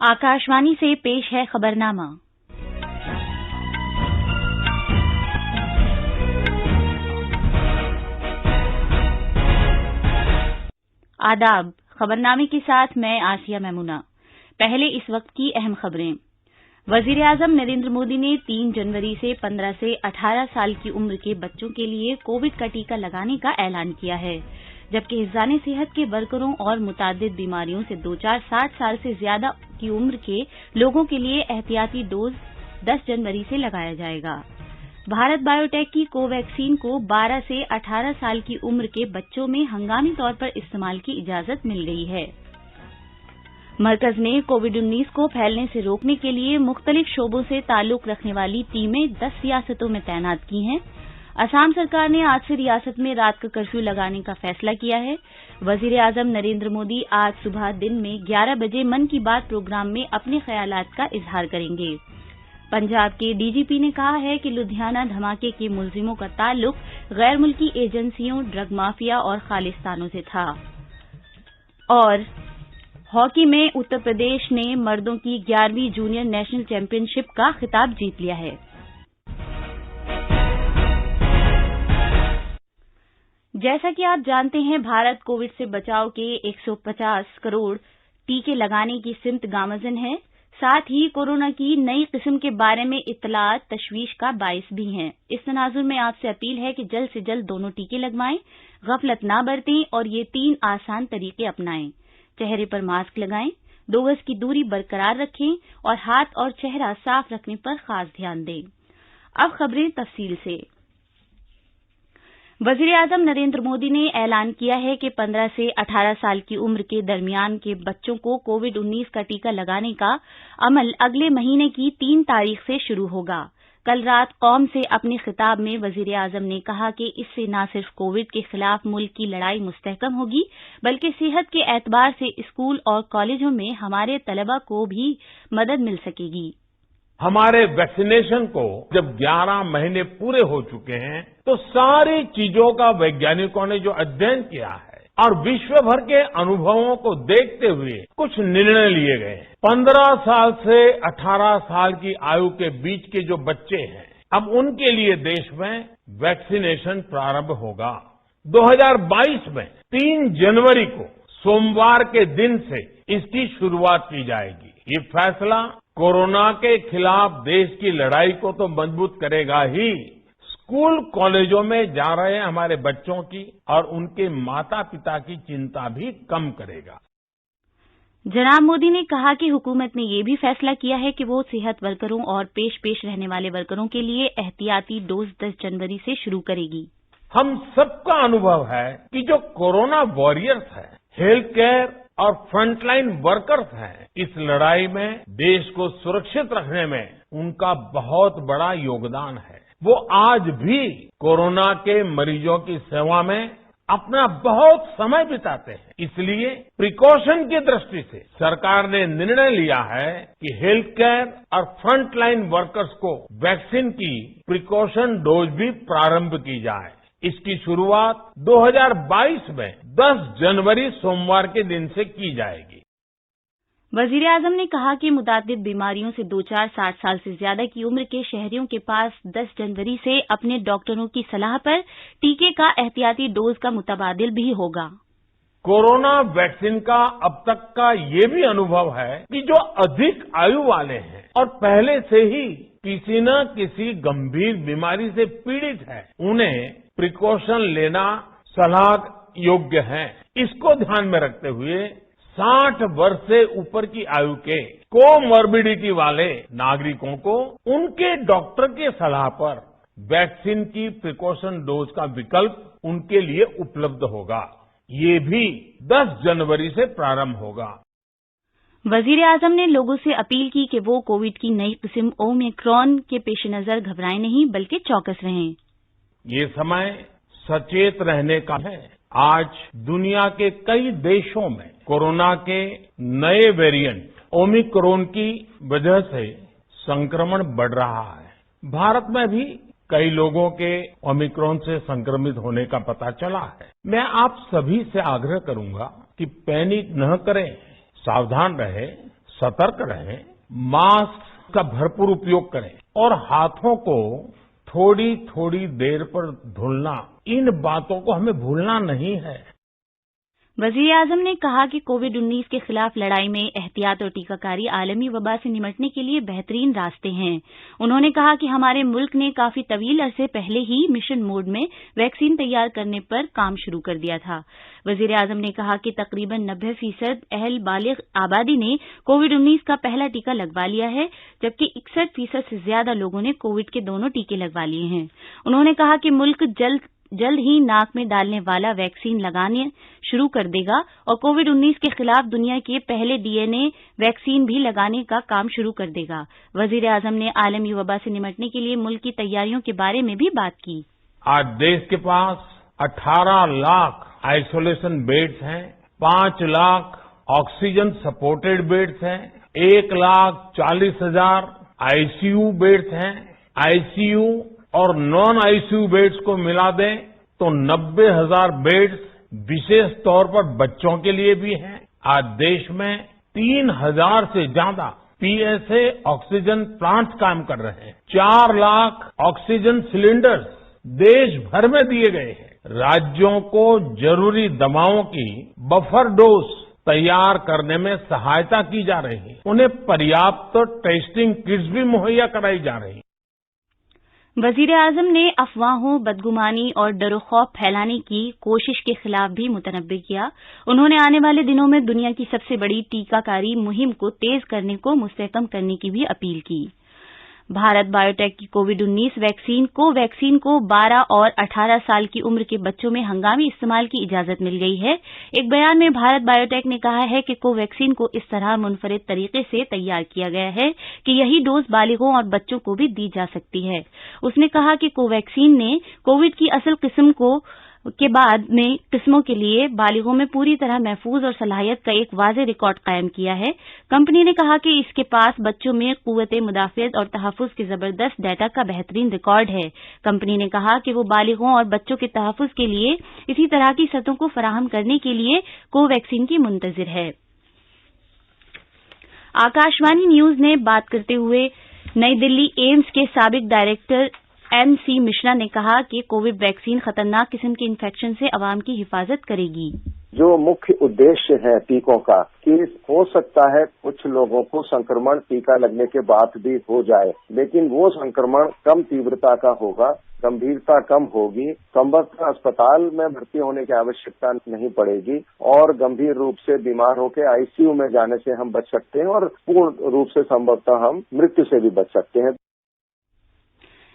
आकाशवाणी से पेश है खबरनामा। आदाब। खबरनामे के साथ मैं आसिया मैमुना। पहले इस वक्त की अहम खबरें। वजीर-ए-आजम नरेंद्र मोदी ने 3 जनवरी से 15 से 18 साल की उम्र के बच्चों के लिए कोविड का टीका लगाने का ऐलान किया है, जबकि हिफ्ज़ान सेहत के वर्करों और मुतादिद बीमारियों से 60 साल से ज्यादा की उम्र के लोगों के लिए एहतियाती डोज 10 जनवरी से लगाया जाएगा। भारत बायोटेक की कोवैक्सीन को 12 से 18 साल की उम्र के बच्चों में हंगामी तौर पर इस्तेमाल की इजाजत मिल गई है। मरकज ने कोविड-19 को फैलने से रोकने के लिए मुख्तलिफ शोबों से ताल्लुक रखने वाली टीमें 10 रियासतों में तैनात की हैं। असम सरकार ने आज से रियासत में रात का कर्फ्यू लगाने का फैसला किया है। वजीर-ए-आजम नरेंद्र मोदी आज सुबह दिन में 11 बजे मन की बात प्रोग्राम में अपने ख्यालात का इजहार करेंगे। पंजाब के डीजीपी ने कहा है कि लुधियाना धमाके के मुलजिमों का ताल्लुक गैर मुल्की एजेंसियों, ड्रग माफिया और खालिस्तानों से था। और हॉकी में उत्तर प्रदेश ने मर्दों की 11वीं जूनियर नेशनल चैंपियनशिप का खिताब जीत लिया है। जैसा कि आप जानते हैं, भारत कोविड से बचाव के 150 करोड़ टीके लगाने की सिमत गामज़न है। साथ ही कोरोना की नई किस्म के बारे में इत्तलात तशवीश का बाइस भी हैं। इस तनाजुर में आपसे अपील है कि जल्द से जल्द दोनों टीके लगवाएं, गफलत ना बरतें और ये 3 आसान तरीके अपनाएं। चेहरे पर मास्क लगाएं, 2 गज की दूरी बरकरार रखें और हाथ और चेहरा साफ रखने पर खास ध्यान दें। अब खबरें तफसील से। वजीर-ए-आजम नरेंद्र मोदी ने ऐलान किया है कि 15 से 18 साल की उम्र के दरमियान के बच्चों को कोविड-19 का टीका लगाने का अमल अगले महीने की 3 तारीख से शुरू होगा। कल रात कौम से अपने खिताब में वजीर-ए-आजम ने कहा कि इससे न सिर्फ कोविड के खिलाफ मुल्क की लड़ाई मुस्तहकम होगी, बल्कि सेहत के एतबार से स्कूल और कॉलेजों में हमारे तलबा को भी मदद मिल सकेगी। हमारे वैक्सीनेशन को जब 11 महीने पूरे हो चुके हैं, तो सारी चीजों का वैज्ञानिकों ने जो अध्ययन किया है और विश्व भर के अनुभवों को देखते हुए कुछ निर्णय लिए गए हैं। 15 साल से 18 साल की आयु के बीच के जो बच्चे हैं, अब उनके लिए देश में वैक्सीनेशन प्रारंभ होगा। 2022 में 3 जनवरी को सोमवार के दिन से इसकी शुरुआत की जाएगी। ये फैसला कोरोना के खिलाफ देश की लड़ाई को तो मजबूत करेगा ही, स्कूल कॉलेजों में जा रहे हमारे बच्चों की और उनके माता पिता की चिंता भी कम करेगा। जनाब मोदी ने कहा कि हुकूमत ने यह भी फैसला किया है कि वो सेहत वर्करों और पेश रहने वाले वर्करों के लिए एहतियाती डोज 10 जनवरी से शुरू करेगी। हम सबका अनुभव है कि जो कोरोना वॉरियर्स हैं, हेल्थ केयर और फ्रंटलाइन वर्कर्स हैं, इस लड़ाई में देश को सुरक्षित रखने में उनका बहुत बड़ा योगदान है। वो आज भी कोरोना के मरीजों की सेवा में अपना बहुत समय बिताते हैं। इसलिए प्रिकॉशन की दृष्टि से सरकार ने निर्णय लिया है कि हेल्थ केयर और फ्रंटलाइन वर्कर्स को वैक्सीन की प्रिकॉशन डोज भी प्रारंभ की जाए। इसकी शुरुआत 2022 में 10 जनवरी सोमवार के दिन से की जाएगी। वजीर-ए-आजम ने कहा कि मुतादिद बीमारियों से 60 साल से ज्यादा की उम्र के शहरियों के पास 10 जनवरी से अपने डॉक्टरों की सलाह पर टीके का एहतियाती डोज का मुतबादिल भी होगा। कोरोना वैक्सीन का अब तक का ये भी अनुभव है कि जो अधिक आयु वाले हैं और पहले से ही किसी न किसी गंभीर बीमारी से पीड़ित है, उन्हें प्रिकॉशन लेना सलाह योग्य है। इसको ध्यान में रखते हुए 60 वर्ष से ऊपर की आयु के कोमॉर्बिडिटी वाले नागरिकों को उनके डॉक्टर की सलाह पर वैक्सीन की प्रिकॉशन डोज का विकल्प उनके लिए उपलब्ध होगा। ये भी 10 जनवरी से प्रारंभ होगा। वजीर-ए-आजम ने लोगों से अपील की कि वो कोविड की नई किस्म ओमिक्रॉन के पेश नजर घबराएं नहीं, बल्कि चौकस रहें। ये समय सचेत रहने का है। आज दुनिया के कई देशों में कोरोना के नए वेरिएंट ओमिक्रॉन की वजह से संक्रमण बढ़ रहा है। भारत में भी कई लोगों के ओमिक्रॉन से संक्रमित होने का पता चला है। मैं आप सभी से आग्रह करूंगा कि पैनिक न करें, सावधान रहें, सतर्क रहें, मास्क का भरपूर उपयोग करें और हाथों को थोड़ी थोड़ी देर पर धुलना, इन बातों को हमें भूलना नहीं है। वजीर आजम ने कहा कि कोविड-19 के खिलाफ लड़ाई में एहतियात और टीकाकारी आलमी वबा से निपटने के लिए बेहतरीन रास्ते हैं। उन्होंने कहा कि हमारे मुल्क ने काफी तवील अरसे पहले ही मिशन मोड में वैक्सीन तैयार करने पर काम शुरू कर दिया था। वजीर आजम ने कहा कि तकरीबन 90% अहल बालिग आबादी ने कोविड-19 का पहला टीका लगवा लिया है, जबकि 61% से ज्यादा लोगों ने कोविड के दोनों टीके लगवा लिए हैं। उन्होंने कहा कि मुल्क जल्द ही नाक में डालने वाला वैक्सीन लगाने शुरू कर देगा और कोविड-19 के खिलाफ दुनिया के पहले डीएनए वैक्सीन भी लगाने का काम शुरू कर देगा। वजीर आजम ने आलमी वबा से निपटने के लिए मुल्क की तैयारियों के बारे में भी बात की। आज देश के पास 18 लाख आइसोलेशन बेड्स हैं, 5 लाख ऑक्सीजन सपोर्टेड बेड्स हैं, 1,40,000 आईसीयू बेड्स हैं। आईसीयू और नॉन आईसीयू बेड्स को मिला दें तो 90,000 बेड्स विशेष तौर पर बच्चों के लिए भी हैं। आज देश में 3,000 से ज्यादा पीएसए ऑक्सीजन प्लांट्स काम कर रहे हैं। 4 लाख ऑक्सीजन सिलेंडर्स देश भर में दिए गए हैं। राज्यों को जरूरी दवाओं की बफर डोज तैयार करने में सहायता की जा रही है। उन्हें पर्याप्त टेस्टिंग किट्स भी मुहैया कराई जा रही है। वजीर आजम ने अफवाहों, बदगुमानी और डरो खौफ फैलाने की कोशिश के खिलाफ भी मुतनब्बे किया। उन्होंने आने वाले दिनों में दुनिया की सबसे बड़ी टीकाकारी मुहिम को तेज करने को मुस्तहकम करने की भी अपील की। भारत बायोटेक की कोविड-19 वैक्सीन को 12 और 18 साल की उम्र के बच्चों में हंगामी इस्तेमाल की इजाजत मिल गई है। एक बयान में भारत बायोटेक ने कहा है कि कोवैक्सीन को इस तरह मुनफरिद तरीके से तैयार किया गया है कि यही डोज बालिगों और बच्चों को भी दी जा सकती है। उसने कहा कि कोवैक्सीन ने कोविड की असल किस्म के बाद में किस्मों के लिए बालिगों में पूरी तरह महफूज और सलाहियत का एक वाज़ेह रिकॉर्ड कायम किया है। कंपनी ने कहा कि इसके पास बच्चों में कुव्वते मुदाफ़ियत और तहफ़्फ़ुज़ के जबरदस्त डेटा का बेहतरीन रिकॉर्ड है। कंपनी ने कहा कि वो बालिगों और बच्चों के तहफ़्फ़ुज़ के लिए इसी तरह की सतहों को फराहम करने के लिए कोवैक्सीन की मुंतज़िर है। आकाशवाणी न्यूज़ ने बात करते हुए नई दिल्ली एम्स के साबिक डायरेक्टर MC मिश्रा ने कहा कि कोविड वैक्सीन खतरनाक किस्म के इन्फेक्शन से अवाम की हिफाजत करेगी। जो मुख्य उद्देश्य है टीकों का कि हो सकता है कुछ लोगों को संक्रमण टीका लगने के बाद भी हो जाए, लेकिन वो संक्रमण कम तीव्रता का होगा, गंभीरता कम होगी, संभवतः अस्पताल में भर्ती होने की आवश्यकता नहीं पड़ेगी और गंभीर रूप से बीमार होकर आईसीयू में जाने से हम बच सकते हैं और पूर्ण रूप से संभवतः हम मृत्यु से भी बच सकते हैं।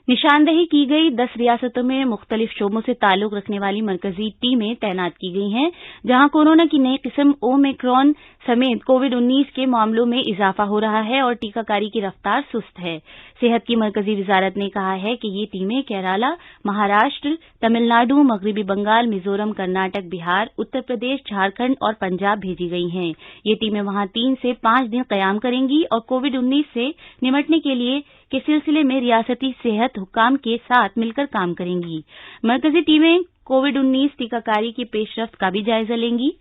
निशानदेही की गई 10 रियासतों में मुख्तलिफ शोबों से ताल्लुक रखने वाली मरकजी टीमें तैनात की गई हैं, जहां कोरोना की नई किस्म ओमिक्रॉन समेत कोविड-19 के मामलों में इजाफा हो रहा है और टीकाकारी की रफ्तार सुस्त है। सेहत की मरकजी वजारत ने कहा है कि ये टीमें केरला, महाराष्ट्र, तमिलनाडु, मगरबी बंगाल, मिजोरम, कर्नाटक, बिहार, उत्तर प्रदेश, झारखंड और पंजाब भेजी गई हैं। ये टीमें वहां 3 से 5 दिन कयाम करेंगी और कोविड-19 से निपटने के सिलसिले में रियासती सेहत हुक्काम के साथ मिलकर काम करेंगी। मरकजी टीमें कोविड-19 टीकाकारी की पेशरफ्त का भी जायजा लेंगी।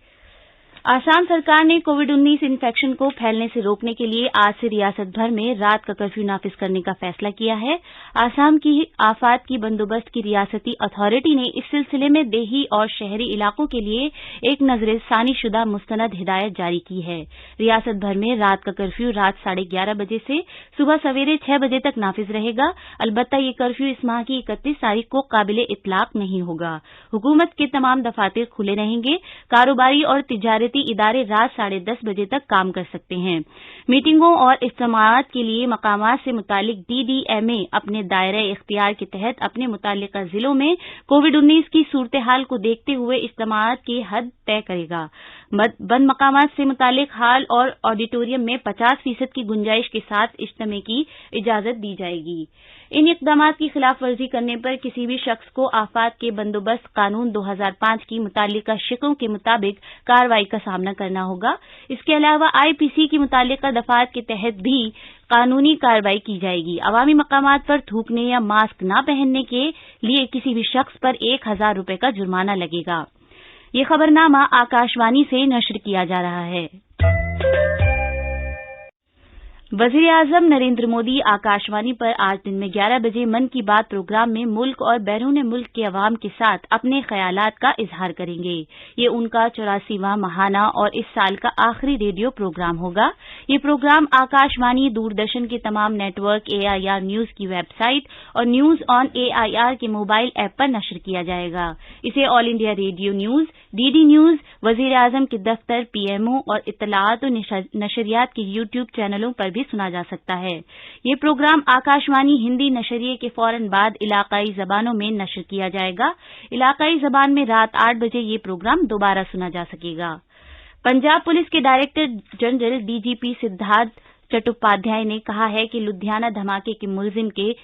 आसाम सरकार ने कोविड-19 इन्फेक्शन को फैलने से रोकने के लिए आज से रियासत भर में रात का कर्फ्यू नाफिज करने का फैसला किया है। आसाम की आफात की बंदोबस्त की रियासती अथॉरिटी ने इस सिलसिले में देही और शहरी इलाकों के लिए एक नजरसानी शुदा मुस्तनद हिदायत जारी की है। रियासत भर में रात का कर्फ्यू रात 11:30 बजे से सुबह सवेरे 6 बजे तक नाफिज रहेगा। अलबत्ता ये कर्फ्यू इस माह की 31 तारीख को काबिले इतलाक नहीं होगा। हुकूमत के तमाम दफातर खुले रहेंगे। कारोबारी और तिजारती इदारे रात 10:30 बजे तक काम कर सकते हैं। मीटिंगों और इज्तिमाआत के लिए मकामात से मुतालिक DDMA अपने दायरे इख्तियार के तहत अपने मुतालिका जिलों में कोविड-19 की सूरत हाल को देखते हुए इज्तिमाआत की हद तय करेगा। बंद मकामात से मुतालिक हाल और ऑडिटोरियम में 50% की गुंजाइश के साथ इज्तिमा की इजाजत दी जाएगी। इन इकदामात की खिलाफ वर्जी करने पर किसी भी शख्स को आफात के बंदोबस्त कानून 2005 की मुतालिका शिकों के मुताबिक कार्रवाई का सामना करना होगा। इसके अलावा IPC की मुतालिका दफात के तहत भी कानूनी कार्रवाई की जाएगी। अवामी मकामात पर थूकने या मास्क न पहनने के लिए किसी भी शख्स पर 1,000 रुपये का जुर्माना लगेगा। ये खबरनामा आकाशवाणी से नश्र किया जा रहा है। वजीर आजम नरेंद्र मोदी आकाशवाणी पर आज दिन में 11 बजे मन की बात प्रोग्राम में मुल्क और बैरून मुल्क के अवाम के साथ अपने ख्यालात का इजहार करेंगे। ये उनका 84वां महाना और इस साल का आखिरी रेडियो प्रोग्राम होगा। ये प्रोग्राम आकाशवाणी, दूरदर्शन के तमाम नेटवर्क, AIR न्यूज की वेबसाइट और न्यूज ऑन AIR के मोबाइल ऐप पर नशर किया जाएगा। इसे all India radio news, DD news, वजीर आजम के दफ्तर, PMO और इत्तलाआत और नशरियात के YouTube चैनलों पर भी सुना जा सकता है। ये प्रोग्राम आकाशवाणी हिंदी नशरिये के फौरन बाद इलाकाई जबानों में नशर किया जाएगा। इलाकाई जबान में रात 8 बजे ये प्रोग्राम दोबारा सुना जा सकेगा। पंजाब पुलिस के director general DGP Siddharth Chattopadhyay ने कहा है कि लुधियाना धमाके के मुलजिम के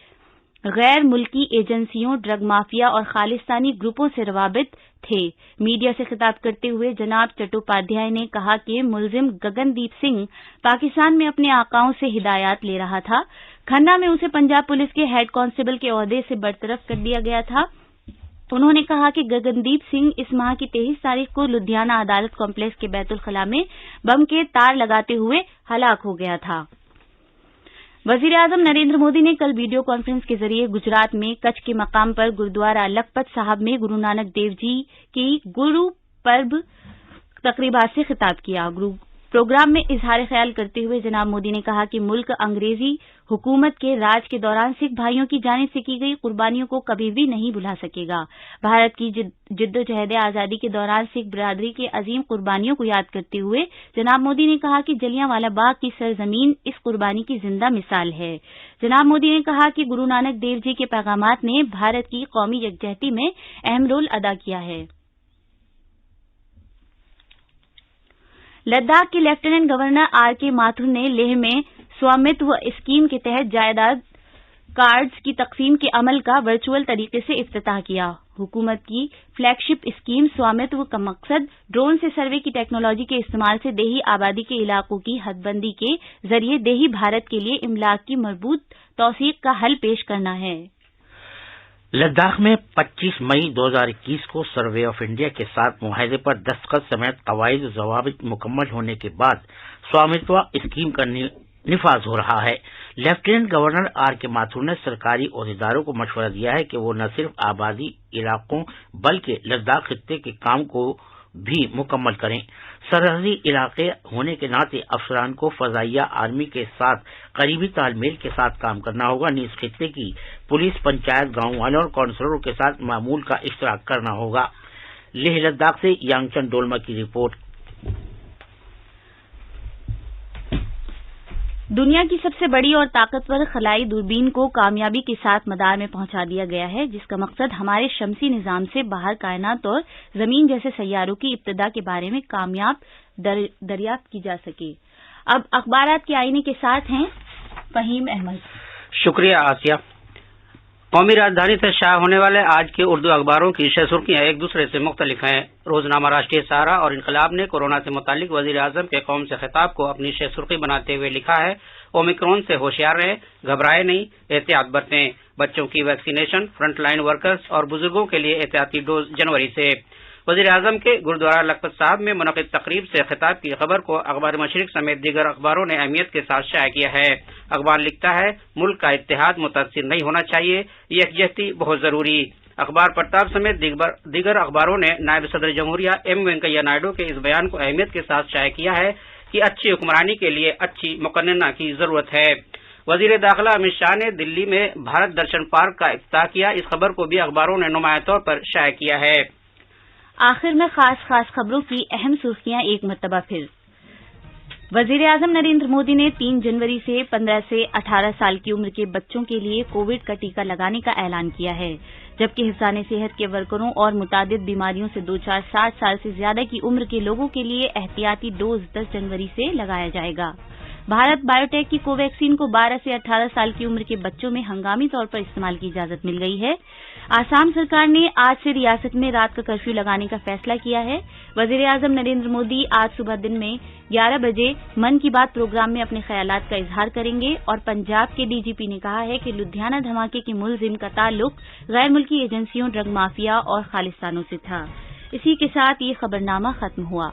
गैर मुल्की एजेंसियों, ड्रग माफिया और खालिस्तानी ग्रुपों से रवाबित थे। मीडिया से खिताब करते हुए जनाब चट्टोपाध्याय ने कहा कि मुलजिम गगनदीप सिंह पाकिस्तान में अपने आकाओं से हिदायत ले रहा था। खन्ना में उसे पंजाब पुलिस के हेड कांस्टेबल के ओहदे से बरतरफ कर दिया गया था। उन्होंने कहा कि गगनदीप सिंह इस माह की 23 तारीख को लुधियाना अदालत कॉम्प्लेक्स के बैतुल खला में बम के तार लगाते हुए हलाक हो गया था। वजीर आजम नरेंद्र मोदी ने कल वीडियो कॉन्फ्रेंस के जरिए गुजरात में कच्छ के मकाम पर गुरुद्वारा लखपत साहब में गुरु नानक देव जी की गुरु पर्व तकरीबात से खिताब किया। प्रोग्राम में इजहार ख्याल करते हुए जनाब मोदी ने कहा कि मुल्क अंग्रेजी हुकूमत के राज के दौरान सिख भाइयों की जानिब से की गई कुर्बानियों को कभी भी नहीं भुला सकेगा। भारत की जिद्दोजहद आजादी के दौरान सिख बिरादरी के अजीम कुर्बानियों को याद करते हुए जनाब मोदी ने कहा कि जलियांवाला बाग की सरजमीन इस कुर्बानी की जिंदा मिसाल है। जनाब मोदी ने कहा कि गुरु नानक देव जी के पैगामात ने भारत की कौमी यकजहती में अहम रोल अदा किया है। लद्दाख के लेफ्टिनेंट गवर्नर RK माथुर ने लेह में स्वामित्व स्कीम के तहत जायदाद कार्ड्स की तकसीम के अमल का वर्चुअल तरीके से इफ्तिताह किया। हुकूमत की फ्लैगशिप स्कीम स्वामित्व का मकसद ड्रोन से सर्वे की टेक्नोलॉजी के इस्तेमाल से देही आबादी के इलाकों की हदबंदी के जरिए देही भारत के लिए इमलाक की मजबूत तौसीक का हल पेश करना है। लद्दाख में 25 मई 2021 को सर्वे ऑफ इंडिया के साथ मुआहदे पर दस्तखत समेत कवायद जवाबित मुकम्मल होने के बाद स्वामित्व स्कीम का निफाज हो रहा है। लेफ्टिनेंट गवर्नर RK माथुर ने सरकारी ओहदेदारों को मशवरा दिया है कि वो न सिर्फ आबादी इलाकों बल्कि लद्दाख खित्ते के काम को भी मुकम्मल करें। सरहदी इलाके होने के नाते अफसरान को फजाइया आर्मी के साथ करीबी तालमेल के साथ काम करना होगा। नीज खित्ते की पुलिस, पंचायत, गांव वालों और काउंसलरों के साथ मामूल का इश्तराक करना होगा। लेह लद्दाख से यांगचन डोलमा की रिपोर्ट। दुनिया की सबसे बड़ी और ताकतवर खलाई दूरबीन को कामयाबी के साथ मदार में पहुंचा दिया गया है, जिसका मकसद हमारे शमसी निजाम से बाहर कायनात और जमीन जैसे सैयारों की इब्तिदा के बारे में कामयाब दरियाफ्त की जा सके। अब अखबारात के आईने के साथ हैं फहीम अहमद। शुक्रिया आसिया। कौमी राजधानी से शाया होने वाले आज के उर्दू अखबारों की शह सुर्खियां एक दूसरे से मुख्तलिफ हैं। रोजनामा राष्ट्रीय सहारा और इनकलाब ने कोरोना से मुतालिक वजीर आजम के कौम से खिताब को अपनी शह सुर्खी बनाते हुए लिखा है, ओमिक्रॉन से होशियार रहें, घबराए नहीं, एहतियात बरतें। बच्चों की वैक्सीनेशन, फ्रंटलाइन वर्कर्स और बुजुर्गों के लिए एहतियाती डोज जनवरी से। वजीर आजम के गुरुद्वारा लखपत साहब में मुनक़िद तकरीब से खिताब की खबर को अखबार मशरिक समेत दीगर अखबारों ने अहमियत के साथ शाया किया है। अखबार लिखता है, मुल्क का इत्तेहाद मुतासिर नहीं होना चाहिए, यकजहती बहुत जरूरी। अखबार प्रताप समेत दीगर अखबारों ने नायब सदर जमहूरिया M वेंकैया नायडू के इस बयान को अहमियत के साथ शाया किया है कि अच्छी हुक्मरानी के लिए अच्छी मुकन्नना की जरूरत है। वजीर दाखिला अमित शाह ने दिल्ली में भारत दर्शन पार्क का इफ्तिताह किया। इस खबर को भी अखबारों ने नुमाया तौर पर शाया किया है। आखिर में खास खबरों की अहम सुर्खियां एक मरतबा फिर। वजीर आजम नरेंद्र मोदी ने 3 जनवरी से 15 से 18 साल की उम्र के बच्चों के लिए कोविड का टीका लगाने का ऐलान किया है, जबकि हिफ्ज़ान सेहत के वर्करों और मुतादिद बीमारियों से 60 साल से ज्यादा की उम्र के लोगों के लिए एहतियाती डोज 10 जनवरी से लगाया जाएगा। भारत बायोटेक की कोवैक्सीन को 12 से 18 साल की उम्र के बच्चों में हंगामी तौर पर इस्तेमाल की इजाजत मिल गई है। आसाम सरकार ने आज से रियासत में रात का कर्फ्यू लगाने का फैसला किया है। वजीर आजम नरेंद्र मोदी आज सुबह दिन में 11 बजे मन की बात प्रोग्राम में अपने ख्यालात का इजहार करेंगे और पंजाब के DGP ने कहा है कि लुधियाना धमाके के मुलजिम का ताल्लुक गैर मुल्की एजेंसियों, ड्रग माफिया और खालिस्तानों से था। इसी के साथ ये खबरनामा खत्म हुआ।